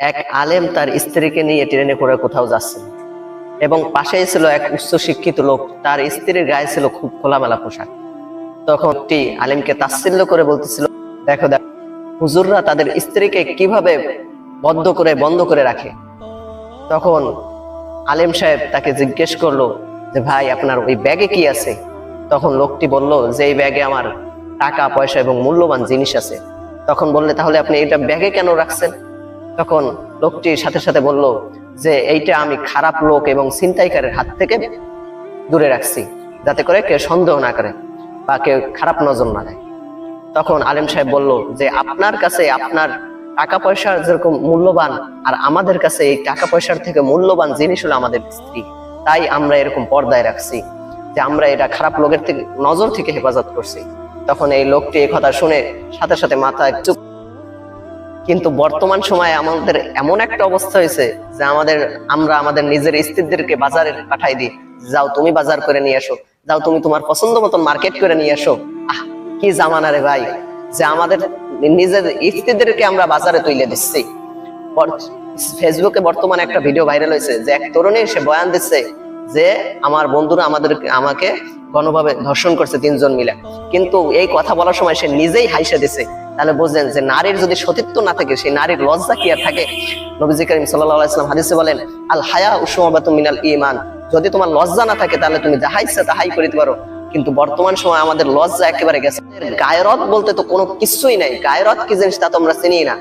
এক আলেম তার স্ত্রীকে নিয়ে ট্রেনে করে কোথাও যাচ্ছেন এবং পাশেই ছিল এক উচ্চ শিক্ষিত লোক, তার স্ত্রীর গায়ে ছিল খুব খোলামেলা পোশাক। তখন একটি আলেমকে তাচ্ছিল্য করে বলতেছিল, দেখো দেখো হুজুররা তাদের স্ত্রীকে কিভাবে বন্ধ করে রাখে। তখন আলেম সাহেব তাকে জিজ্ঞেস করলো যে ভাই, আপনার ওই ব্যাগে কি আছে? তখন লোকটি বলল যে এই ব্যাগে আমার টাকা পয়সা এবং মূল্যবান জিনিস আছে। তখন বললে, তাহলে আপনি এটা ব্যাগে কেন রাখছেন? তখন লোকটি সাথে সাথে বলল যে এইটা আমি খারাপ লোক এবং ছিনতাইকারের হাত থেকে দূরে রাখছি, যাতে করে কেউ সন্দেহ না করে বা কেউ খারাপ নজর না দেয়। তখন আলেম সাহেব বলল যে আপনার কাছে আপনার টাকা পয়সা যেরকম মূল্যবান, আর আমাদের কাছে এই টাকা পয়সার থেকে মূল্যবান জিনিস হলো আমাদের স্ত্রী, তাই আমরা এরকম পর্দায় রাখছি যে আমরা এটা খারাপ লোকের থেকে নজর থেকে হেফাজত করছি। তখন এই লোকটি এই কথা শুনে সাথে সাথে মাথা একটু। কিন্তু বর্তমান সময়ে আমাদের এমন একটা অবস্থা হয়েছে যে আমরা আমাদের নিজের স্ত্রীদেরকে বাজারে পাঠাই দিই, যাও তুমি বাজার করে নিয়ে আসো, যাও তুমি তোমার পছন্দ মতন মার্কেট করে নিয়ে আসো। কি জামানা রে ভাই, যে আমাদের নিজের স্ত্রীদেরকে আমরা বাজারে তুলে দিচ্ছি। ফেসবুকে বর্তমানে একটা ভিডিও ভাইরাল হয়েছে যে এক তরুণী সে বয়ান দিচ্ছে যে আমার বন্ধুরা আমাকে গণভাবে ধর্ষণ করছে 3 জন মিলে, কিন্তু এই কথা বলার সময় সে নিজেই হাইসে দিছে। তাহলে বুঝলেন যে নারীর যদি সতীত্ব না থাকে, সেই নারীর লজ্জা কি আর থাকে? নবীজি করিম সাল্লাল্লাহু আলাইহি ওয়াসাল্লাম হাদিসে বলেন, আল হায়া উশুমাবাতুম মিনাল ঈমান, যদি তোমার লজ্জা না থাকে তাহলে তুমি যাহা ইচ্ছা তাহাই করিতে পারো। কিন্তু বর্তমান সময় আমাদের লজ্জা একেবারে গেছে। গায়রত বলতে তো কোনো কিছুই নাই। গায়রত কি জিনিস তা তো আমরা চিনি না।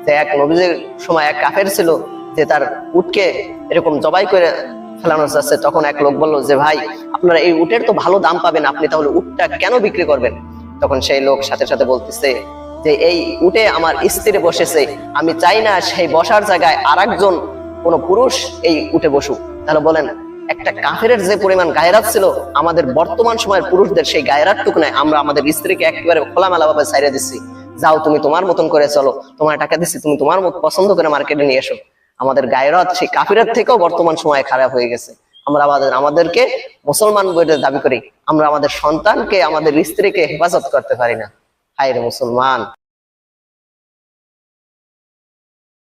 যে এক নবীজির সময় এক কাফের ছিল যে তার উটকে এরকম জবাই করে ফেলানো যাচ্ছে। তখন এক লোক বলল যে ভাই, আপনারা এই উটের তো ভালো দাম পাবেন, আপনি তাহলে উটটা কেন বিক্রি করবেন? তখন সেই লোক সাথে সাথে বলতেছে যে এই উটে আমার স্ত্রী বসেছে, আমি চাই না সেই বসার জায়গায় আরেকজন কোন পুরুষ এই উটে বসুক। তাহলে বলেন, একটা কাফেরের যে পরিমাণ গায়রাত ছিল, আমাদের বর্তমান সময়ের পুরুষদের সেই গায়রাতটুকু নাই। আমরা আমাদের স্ত্রীকে একেবারে খোলামেলা ভাবে ছাইড়ে দিচ্ছি, যাও তুমি তোমার মতন করে চলো, তোমার টাকা দিচ্ছি, তুমি তোমার মত পছন্দ করে মার্কেটে নিয়ে এসো। আমাদের গায়রাত সেই কাফিরের থেকেও বর্তমান সময়ে খারাপ হয়ে গেছে। আমরা আমাদেরকে মুসলমান বলে দাবি করি, আমরা আমাদের সন্তানকে আমাদের স্ত্রীকে হেফাজত করতে পারি না। হায় রে মুসলমান।